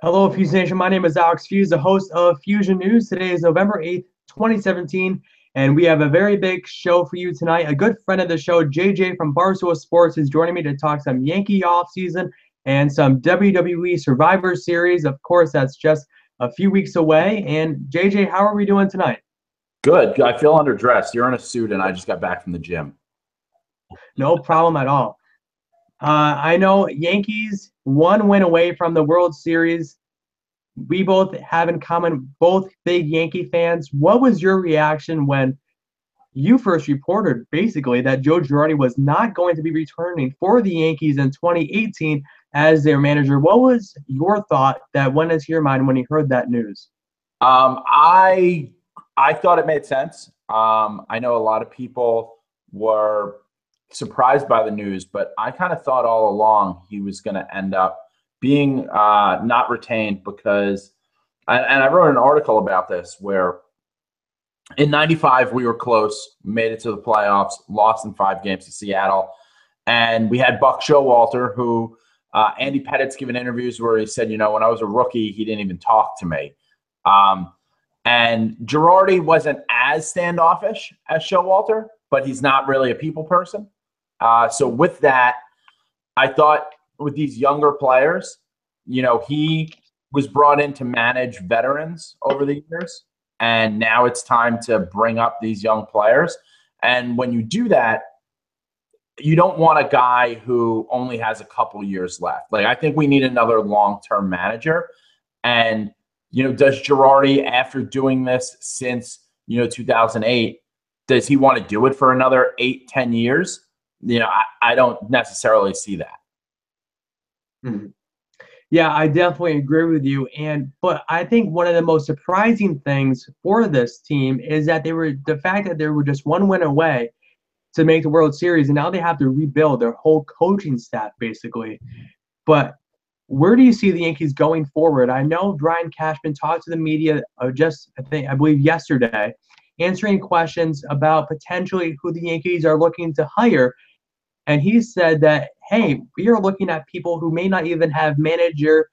Hello, Feuzion Nation. My name is Alex Feuz, the host of Fusion News. Today is November 8th, 2017, and we have a very big show for you tonight. A good friend of the show, JJ from Barstool Sports, is joining me to talk some Yankee offseason and some WWE Survivor Series. Of course, that's just a few weeks away. And JJ, how are we doing tonight? Good. I feel underdressed. You're in a suit, and I just got back from the gym. No problem at all. I know Yankees one win away from the World Series. We both have in common, both big Yankee fans. What was your reaction when you first reported basically that Joe Girardi was not going to be returning for the Yankees in 2018 as their manager? What was your thought that went into your mind when you heard that news? I thought it made sense. I know a lot of people were surprised by the news, but I kind of thought all along he was going to end up being not retained because, and I wrote an article about this where in '95 we were close, made it to the playoffs, lost in 5 games to Seattle, and we had Buck Showalter, who Andy Pettit's given interviews where he said, when I was a rookie, he didn't even talk to me. And Girardi wasn't as standoffish as Showalter, but he's not really a people person. So with that, I thought with these younger players, he was brought in to manage veterans over the years, and now it's time to bring up these young players. And when you do that, you don't want a guy who only has a couple years left. Like, I think we need another long-term manager. And, does Girardi, after doing this since, 2008, does he want to do it for another 8-10 years? I don't necessarily see that. Mm-hmm. Yeah, I definitely agree with you. But I think one of the most surprising things for this team is that the fact that they were just one win away to make the World Series, and now they have to rebuild their whole coaching staff basically. But where do you see the Yankees going forward? I know Brian Cashman talked to the media I believe yesterday, answering questions about potentially who the Yankees are looking to hire. And he said that, hey, we are looking at people who may not even have manager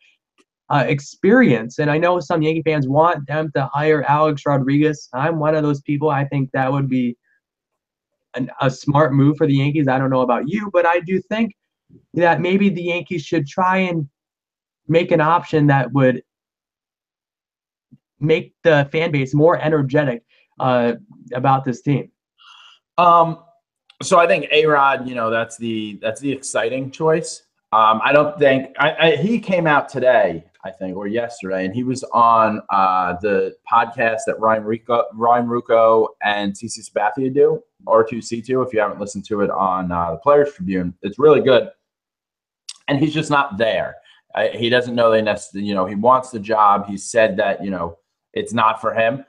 experience. And I know some Yankee fans want them to hire Alex Rodriguez. I'm one of those people. I think that would be a smart move for the Yankees. I don't know about you, but I do think that maybe the Yankees should try and make an option that would make the fan base more energetic about this team. So I think A-Rod, that's the exciting choice. I don't think he came out today, I think, or yesterday, and he was on the podcast that Ryan Ruocco and CC Sabathia do, R2C2. If you haven't listened to it on the Players Tribune, it's really good. And he's just not there. He doesn't know he wants the job. He said that it's not for him.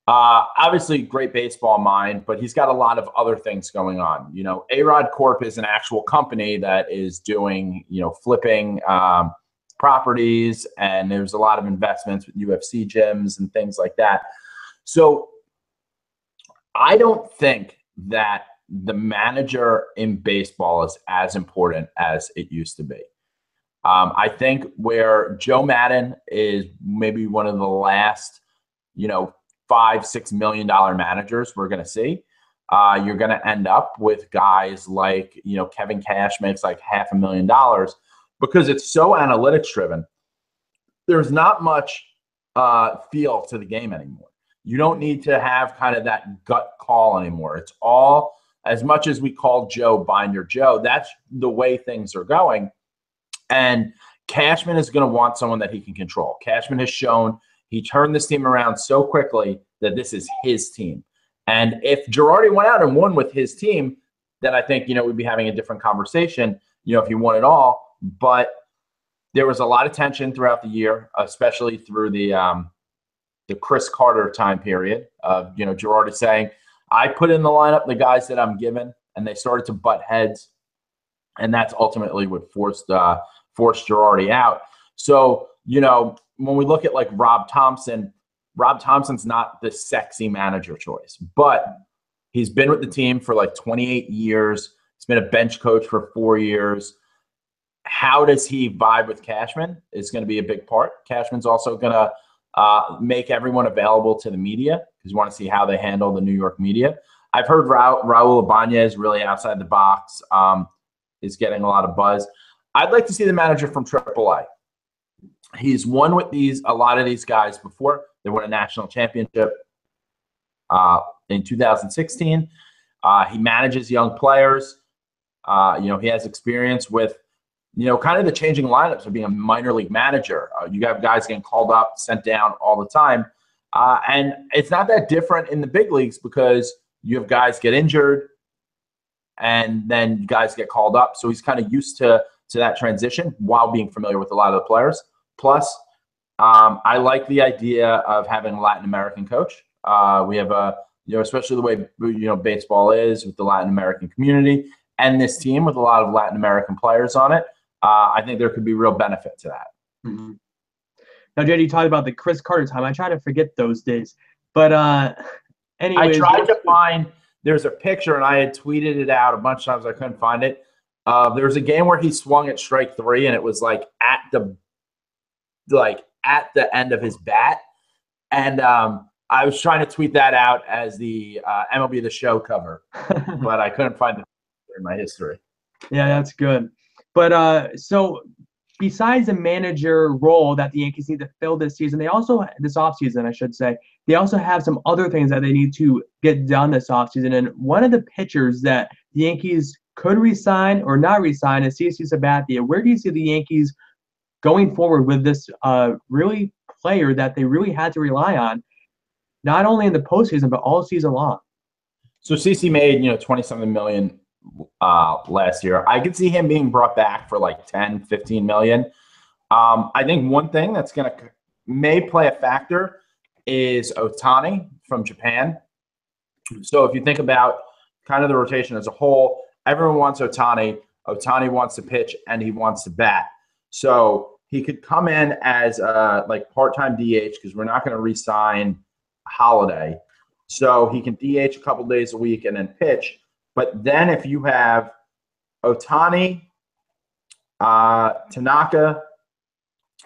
Obviously, great baseball mind, but he's got a lot of other things going on. A-Rod Corp is an actual company that is doing, flipping properties, and there's a lot of investments with UFC gyms and things like that. So I don't think that the manager in baseball is as important as it used to be. I think where Joe Maddon is maybe one of the last, $5-6 million managers we're going to see. You're going to end up with guys like, Kevin Cash makes like $500,000 because it's so analytics driven. There's not much feel to the game anymore. You don't need to have kind of that gut call anymore. It's all, as much as we call Joe Binder Joe, that's the way things are going. And Cashman is going to want someone that he can control. Cashman has shown he turned this team around so quickly that this is his team. And if Girardi went out and won with his team, then I think, we'd be having a different conversation, if he won it all. But there was a lot of tension throughout the year, especially through the Chris Carter time period of, Girardi saying, I put in the lineup the guys that I'm given, and they started to butt heads. And that's ultimately what forced Girardi out. So, when we look at like Rob Thompson's not the sexy manager choice, but he's been with the team for like 28 years. He's been a bench coach for 4 years. how does he vibe with Cashman is going to be a big part. Cashman's also going to make everyone available to the media because you want to see how they handle the New York media. I've heard Raul Ibanez really outside the box is getting a lot of buzz. I'd like to see the manager from AAA. He's won with a lot of these guys before. They won a national championship in 2016. He manages young players. He has experience with, kind of the changing lineups of being a minor league manager. You have guys getting called up, sent down all the time. And it's not that different in the big leagues because you have guys get injured and then guys get called up. So he's kind of used to that transition while being familiar with a lot of the players. Plus, I like the idea of having a Latin American coach. We have especially the way, baseball is with the Latin American community and this team with a lot of Latin American players on it. I think there could be real benefit to that. Mm-hmm. Now, Jed, you talked about the Chris Carter time. I try to forget those days. But anyways. I tried to find – there's a picture, and I had tweeted it out a bunch of times. I couldn't find it. There was a game where he swung at strike 3, and it was at the end of his bat. And I was trying to tweet that out as the MLB The Show cover, but I couldn't find it in my history. Yeah, that's good. But so besides the manager role that the Yankees need to fill this season, this offseason, I should say, they also have some other things that they need to get done this offseason. And one of the pitchers that the Yankees could resign or not resign is CC Sabathia. Where do you see the Yankees going forward with this really player that they really had to rely on, not only in the postseason, but all season long? So CC made, $20-something million last year. I could see him being brought back for 10, 15 million. I think one thing that's may play a factor is Ohtani from Japan. So if you think about kind of the rotation as a whole, everyone wants Ohtani. Ohtani wants to pitch and he wants to bat. So he could come in as part-time DH because we're not going to re-sign Holiday. So he can DH a couple days a week and then pitch. But then if you have Ohtani, Tanaka,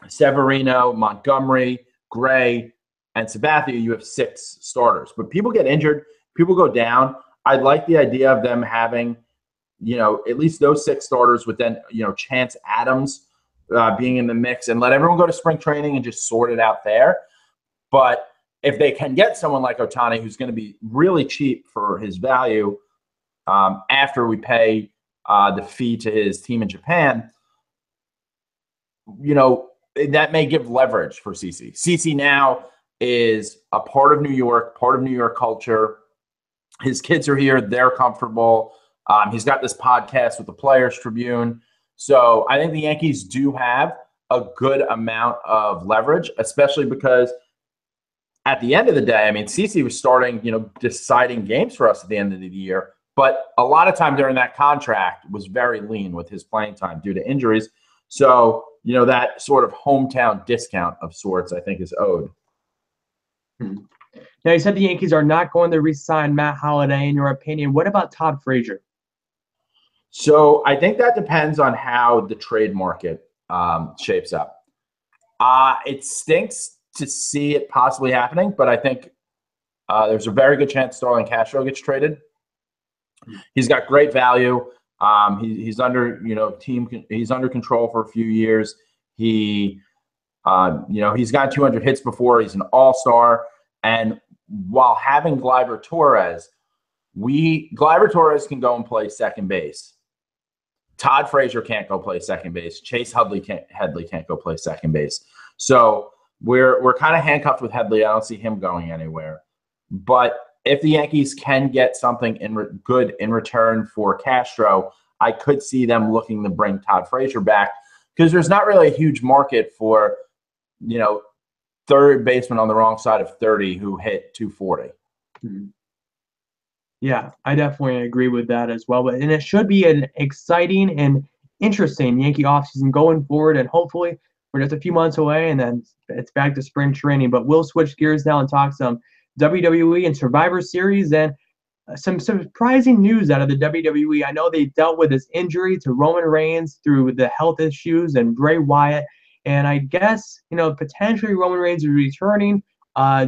Severino, Montgomery, Gray, and Sabathia, you have 6 starters. But people get injured. People go down. I'd like the idea of them having, at least those 6 starters with then, Chance Adams being in the mix and let everyone go to spring training and just sort it out there. But if they can get someone like Ohtani, who's going to be really cheap for his value, after we pay the fee to his team in Japan, that may give leverage for CC. CC now is a part of New York culture. His kids are here. They're comfortable. He's got this podcast with the Players Tribune. So I think the Yankees do have a good amount of leverage, especially because at the end of the day, CC was starting, deciding games for us at the end of the year. But a lot of time during that contract was very lean with his playing time due to injuries. So, that sort of hometown discount of sorts, I think, is owed. Now, you said the Yankees are not going to re-sign Matt Holliday, in your opinion. What about Todd Frazier? So I think that depends on how the trade market shapes up. It stinks to see it possibly happening, but I think there's a very good chance Starlin Castro gets traded. He's got great value. He's under he's under control for a few years. He's got 200 hits before. He's an all-star, and while having Gleyber Torres can go and play second base. Todd Frazier can't go play second base. Chase Headley can't go play second base. So we're kind of handcuffed with Headley. I don't see him going anywhere. But if the Yankees can get something good in return for Castro, I could see them looking to bring Todd Frazier back because there's not really a huge market for, third baseman on the wrong side of 30 who hit 240. Mm-hmm. Yeah, I definitely agree with that as well. And it should be an exciting and interesting Yankee offseason going forward. And hopefully we're just a few months away and then it's back to spring training. But we'll switch gears now and talk some WWE and Survivor Series. And some surprising news out of the WWE. I know they dealt with this injury to Roman Reigns through the health issues and Bray Wyatt. And I guess, potentially Roman Reigns is returning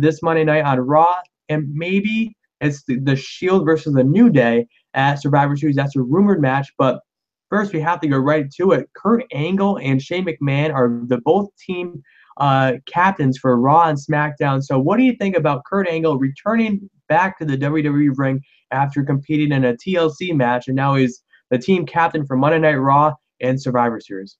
this Monday night on Raw. And maybe it's the Shield versus the New Day at Survivor Series. That's a rumored match. But first, we have to go right to it. Kurt Angle and Shane McMahon are the both team captains for Raw and SmackDown. So what do you think about Kurt Angle returning back to the WWE ring after competing in a TLC match, and now he's the team captain for Monday Night Raw and Survivor Series?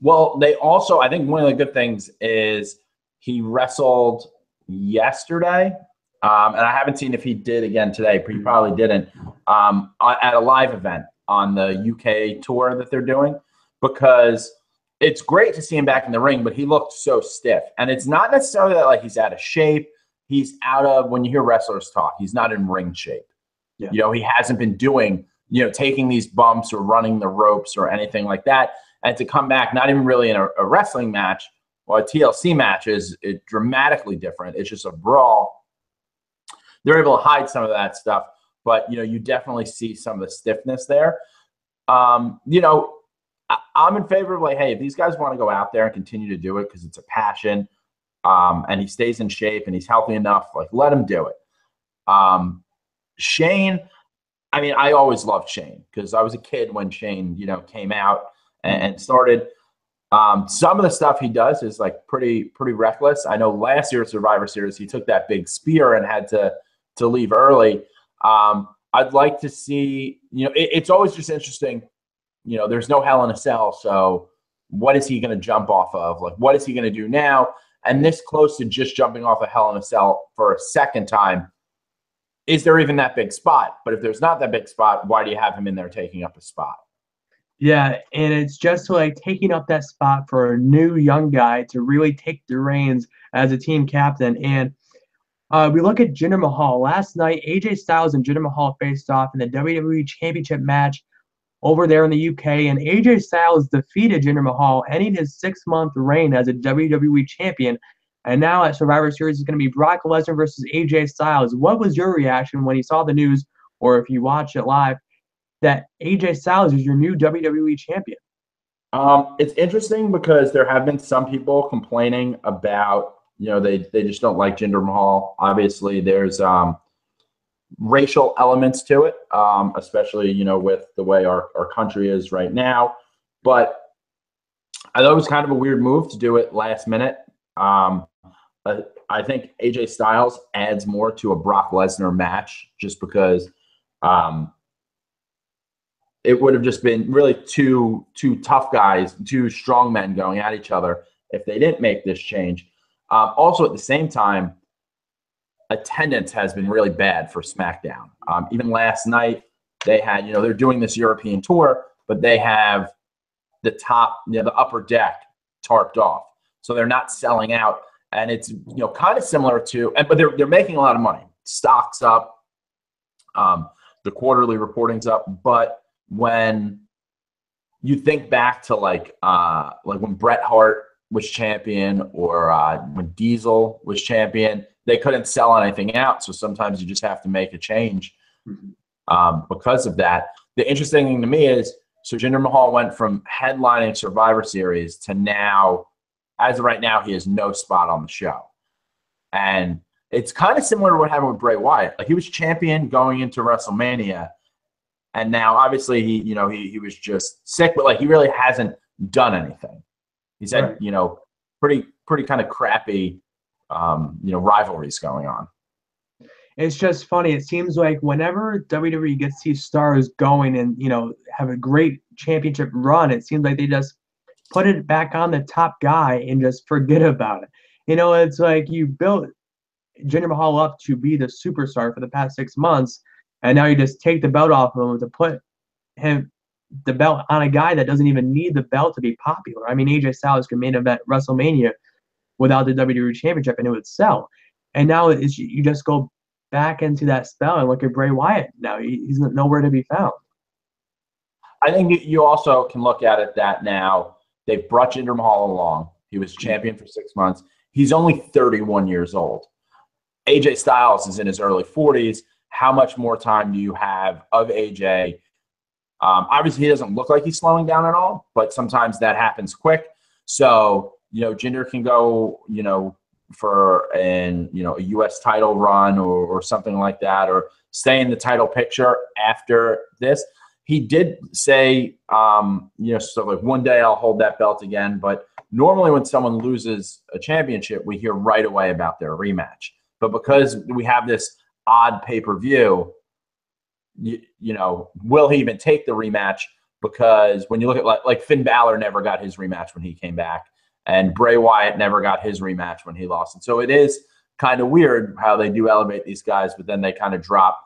Well, they also, I think one of the good things is he wrestled yesterday, and I haven't seen if he did again today, but he probably didn't, at a live event on the UK tour that they're doing, because it's great to see him back in the ring, but he looked so stiff. And it's not necessarily that like he's out of shape. He's out of, when you hear wrestlers talk, he's not in ring shape. Yeah. He hasn't been doing, taking these bumps or running the ropes or anything like that. And to come back, not even really in a wrestling match or a TLC match is dramatically different. It's just a brawl. They're able to hide some of that stuff, but, you definitely see some of the stiffness there. I'm in favor of like, hey, if these guys want to go out there and continue to do it because it's a passion, and he stays in shape and he's healthy enough, like let him do it. Shane, I mean, I always loved Shane because I was a kid when Shane, came out and started. Some of the stuff he does is like pretty reckless. I know last year at Survivor Series, he took that big spear and had to leave early. I'd like to see, it's always just interesting. There's no Hell in a Cell. So what is he going to jump off of? Like, what is he going to do now? And this close to just jumping off a Hell in a Cell for a second time, is there even that big spot? But if there's not that big spot, why do you have him in there taking up a spot? Yeah, and it's just like taking up that spot for a new young guy to really take the reins as a team captain. And we look at Jinder Mahal. Last night, AJ Styles and Jinder Mahal faced off in the WWE Championship match over there in the UK, and AJ Styles defeated Jinder Mahal, ending his 6-month reign as a WWE champion. And now at Survivor Series is going to be Brock Lesnar versus AJ Styles. What was your reaction when you saw the news, or if you watched it live, that AJ Styles is your new WWE champion? It's interesting because there have been some people complaining about, they just don't like Jinder Mahal. Obviously, there's racial elements to it, especially, with the way our country is right now. But I thought it was kind of a weird move to do it last minute. I think AJ Styles adds more to a Brock Lesnar match just because it would have just been really two tough guys, two strong men going at each other if they didn't make this change. Also, at the same time, attendance has been really bad for SmackDown. Even last night, they had, they're doing this European tour, but they have the top, the upper deck tarped off. So they're not selling out. And it's, kind of similar to, but they're making a lot of money. Stock's up. The quarterly reporting's up. But when you think back to like when Bret Hart was champion or when Diesel was champion, they couldn't sell anything out. So sometimes you just have to make a change because of that. The interesting thing to me is, so Jinder Mahal went from headlining Survivor Series to now, as of right now, he has no spot on the show. And it's kind of similar to what happened with Bray Wyatt. Like, he was champion going into WrestleMania, and now obviously he was just sick, but like he really hasn't done anything. He's had, pretty kind of crappy rivalries going on. It's just funny. It seems like whenever WWE gets these stars going and, have a great championship run, it seems like they just put it back on the top guy and just forget about it. It's like you built Jinder Mahal up to be the superstar for the past 6 months, and now you just take the belt off of him to put the belt on a guy that doesn't even need the belt to be popular. I mean, AJ Styles could main event WrestleMania without the WWE Championship, and it would sell. And now you just go back into that spell and look at Bray Wyatt. Now he's nowhere to be found. I think you also can look at it that now they've brought Jinder Mahal along. He was champion for 6 months. He's only 31 years old. AJ Styles is in his early 40s, how much more time do you have of AJ? Obviously, he doesn't look like he's slowing down at all, but sometimes that happens quick. So, Jinder can go, for a U.S. title run or something like that, or stay in the title picture after this. He did say, so like one day I'll hold that belt again. But normally when someone loses a championship, we hear right away about their rematch. But because we have this odd pay-per-view, will he even take the rematch? Because when you look at like Finn Balor never got his rematch when he came back, and Bray Wyatt never got his rematch when he lost. And so it is kind of weird how they do elevate these guys, but then they kind of drop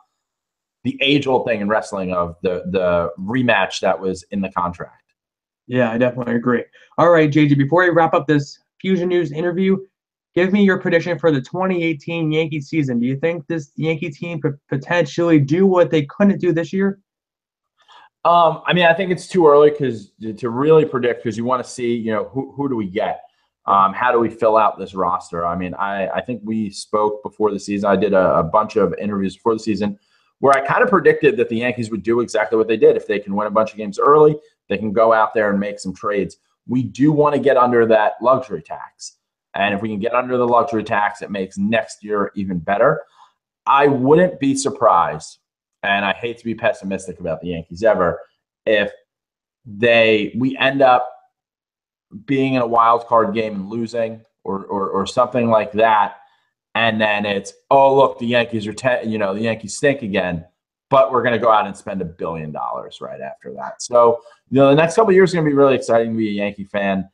the age-old thing in wrestling of the rematch that was in the contract. Yeah, I definitely agree. All right, JJ, before we wrap up this Feuzion News interview, give me your prediction for the 2018 Yankee season. Do you think this Yankee team could potentially do what they couldn't do this year? I think it's too early to really predict, because you want to see, who do we get? How do we fill out this roster? I think we spoke before the season. I did a bunch of interviews before the season where I kind of predicted that the Yankees would do exactly what they did. If they can win a bunch of games early, they can go out there and make some trades. We do want to get under that luxury tax. And if we can get under the luxury tax, it makes next year even better. I wouldn't be surprised, and I hate to be pessimistic about the Yankees ever, if we end up being in a wild card game and losing or something like that. And then it's, oh, look, the Yankees are, the Yankees stink again, but we're going to go out and spend $1 billion right after that. So, the next couple of years are going to be really exciting to be a Yankee fan.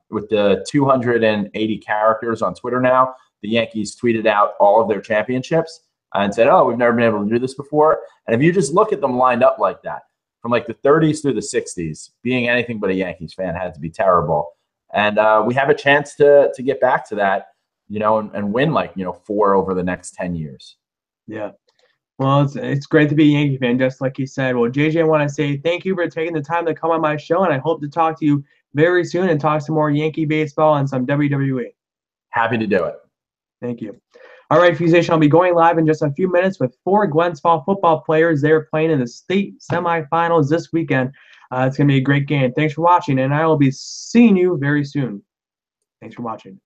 With the 280 characters on Twitter now, the Yankees tweeted out all of their championships and said, oh, we've never been able to do this before. And if you just look at them lined up like that, from like the 30s through the 60s, being anything but a Yankees fan had to be terrible. And we have a chance to get back to that, and win 4 over the next 10 years. Yeah. Well, it's great to be a Yankee fan, just like you said. Well, JJ, I want to say thank you for taking the time to come on my show, and I hope to talk to you very soon and talk some more Yankee baseball and some WWE. Happy to do it. Thank you. All right, Feuzion, I'll be going live in just a few minutes with 4 Glensfall football players. They're playing in the state semifinals this weekend. It's going to be a great game. Thanks for watching, and I will be seeing you very soon. Thanks for watching.